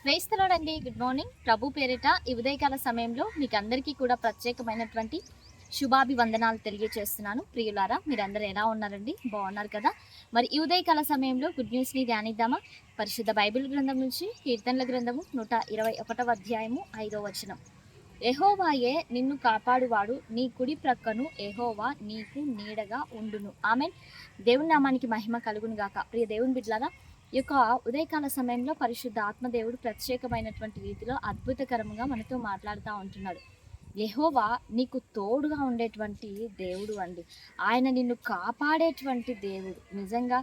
క్రైస్తవులండి, good morning. ప్రభు పేరిట ఈ ఉదయకాల సమయంలో మీకు అందరికీ కూడా ప్రత్యేకమైనటువంటి శుభాభివందనాలు తెలియజేస్తున్నాను. ప్రియులారా, మీరందరూ ఎలా ఉన్నారండి? బాగున్నారు కదా? మరి ఈ ఉదయకాల సమయంలో గుడ్ న్యూస్ని ధ్యానిద్దామా? పరిశుద్ధ బైబిల్ గ్రంథం నుంచి కీర్తనల గ్రంథము 121వ అధ్యాయము 5వ వచనం. యెహోవాయే నిన్ను కాపాడువాడు, నీ కుడి ప్రక్కను యెహోవా నీకు నీడగా ఉండును. ఆమెన్. దేవుని నామానికి మహిమ కలుగును గాక. ప్రియ దేవుని బిడ్డలారా, ఈ యొక్క ఉదయకాల సమయంలో పరిశుద్ధ ఆత్మదేవుడు ప్రత్యేకమైనటువంటి రీతిలో అద్భుతకరంగా మనతో మాట్లాడుతూ ఉంటున్నాడు. యెహోవా నీకు తోడుగా ఉండేటువంటి దేవుడు అండి. ఆయన నిన్ను కాపాడేటువంటి దేవుడు. నిజంగా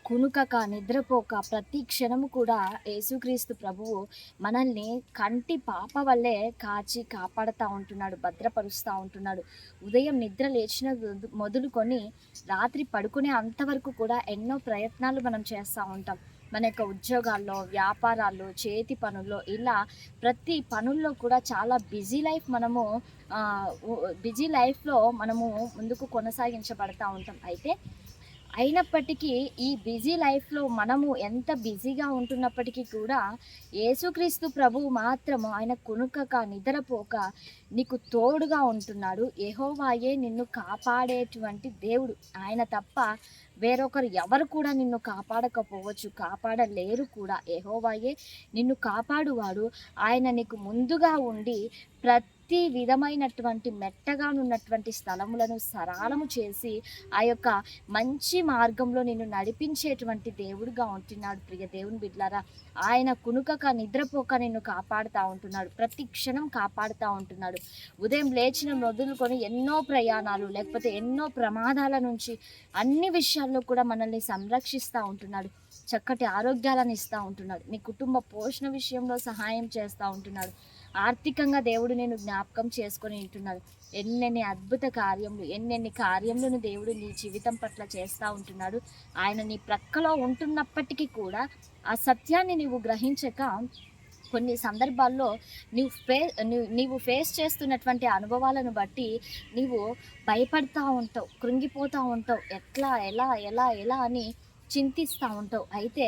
కునుకక నిద్రపోక ప్రతి క్షణము కూడా యేసుక్రీస్తు ప్రభువు మనల్ని కంటి పాప వల్లే కాచి కాపాడుతూ ఉంటున్నాడు, భద్రపరుస్తూ ఉంటున్నాడు. ఉదయం నిద్ర లేచిన మొదలుకొని రాత్రి పడుకునే అంతవరకు కూడా ఎన్నో ప్రయత్నాలు మనం చేస్తూ ఉంటాం. మన యొక్క ఉద్యోగాల్లో, వ్యాపారాల్లో, చేతి పనుల్లో, ఇలా ప్రతి పనుల్లో కూడా చాలా బిజీ లైఫ్లో మనము ముందుకు కొనసాగించబడతా ఉంటాం. అయినప్పటికీ ఈ బిజీ లైఫ్లో మనము ఎంత బిజీగా ఉంటున్నప్పటికీ కూడా యేసుక్రీస్తు ప్రభువు మాత్రము ఆయన కునుకక నిద్రపోక నీకు తోడుగా ఉంటున్నాడు. యెహోవాయే నిన్ను కాపాడేటువంటి దేవుడు. ఆయన తప్ప వేరొకరు ఎవరు కూడా నిన్ను కాపాడకపోవచ్చు, కాపాడలేరు కూడా. యెహోవాయే నిన్ను కాపాడువాడు. ఆయన నీకు ముందుగా ఉండి ప్రతి విధమైనటువంటి మెట్టగానున్నటువంటి స్థలములను సరళము చేసి ఆ యొక్క మంచి మార్గంలో నిన్ను నడిపించేటువంటి దేవుడుగా ఉంటున్నాడు. ప్రియ దేవుని బిడ్డలారా, ఆయన కునుకక నిద్రపోక నిన్ను కాపాడుతూ ఉంటున్నాడు. ప్రతి క్షణం కాపాడుతూ ఉంటున్నాడు. ఉదయం లేచిన మొదలుకొని ఎన్నో ప్రయాణాలు, లేకపోతే ఎన్నో ప్రమాదాల నుంచి అన్ని విషయాల్లో కూడా మనల్ని సంరక్షిస్తూ ఉంటున్నాడు. చక్కటి ఆరోగ్యాలను ఇస్తూ ఉంటున్నాడు. నీ కుటుంబ పోషణ విషయంలో సహాయం చేస్తూ ఉంటున్నాడు. ఆర్థికంగా దేవుడు నేను జ్ఞాపకం చేసుకొని ఉంటున్నాడు. ఎన్నెన్ని అద్భుత కార్యములు, ఎన్నెన్ని కార్యములను దేవుడు నీ జీవితం పట్ల చేస్తూ ఉంటున్నాడు. ఆయన నీ ప్రక్కలో ఉంటున్నప్పటికీ కూడా ఆ సత్యాన్ని నీవు గ్రహించక కొన్ని సందర్భాల్లో నీవు ఫేస్ చేస్తున్నటువంటి అనుభవాలను బట్టి నీవు భయపడతా ఉంటావు, కృంగిపోతూ ఉంటావు. ఎట్లా ఎలా ఎలా ఎలా అని చింతిస్తూ ఉంటావు. అయితే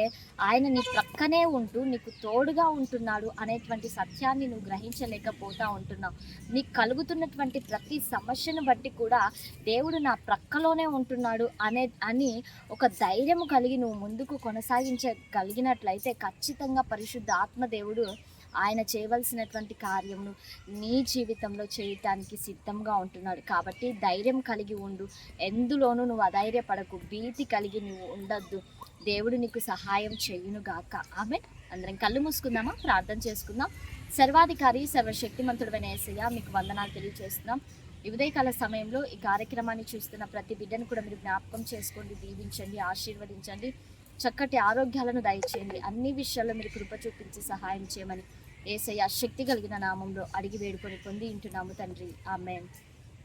ఆయన నీ ప్రక్కనే ఉంటూ నీకు తోడుగా ఉంటున్నాడు అనేటువంటి సత్యాన్ని నువ్వు గ్రహించలేకపోతూ ఉంటున్నావు. నీకు కలుగుతున్నటువంటి ప్రతి సమస్యను బట్టి కూడా దేవుడు నా ప్రక్కలోనే ఉంటున్నాడు అని ఒక ధైర్యము కలిగి నువ్వు ముందుకు కొనసాగించగలిగినట్లయితే ఖచ్చితంగా పరిశుద్ధ ఆత్మదేవుడు ఆయన చేయవలసినటువంటి కార్యమును నీ జీవితంలో చేయటానికి సిద్ధంగా ఉంటున్నాడు. కాబట్టి ధైర్యం కలిగి ఉండు. ఎందులోనూ నువ్వు అధైర్యపడకు, భీతి కలిగి నువ్వు ఉండొద్దు. దేవుడు నీకు సహాయం చేయునుగాక. ఆమేన్. అందరం కళ్ళు మూసుకుందామా, ప్రార్థన చేసుకుందాం. సర్వాధికారి సర్వశక్తిమంతుడైన యేసయ్య, మీకు వందనాలు తెలియజేస్తున్నాం. ఈ ఉదయకాల సమయంలో ఈ కార్యక్రమాన్ని చూస్తున్న ప్రతి బిడ్డను కూడా మీరు జ్ఞాపకం చేసుకోండి, దీవించండి, ఆశీర్వదించండి. చక్కటి ఆరోగ్యాలను దయచేయండి. అన్ని విషయాల్లో మీరు కృప చూపించి సహాయం చేయమని యేసయ్య శక్తి కలిగిన నామంలో అడిగి వేడుకొని పొంది ఉంటున్నాము తండ్రి. Amen.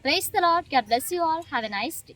Praise the lord. God bless you all. Have a nice day.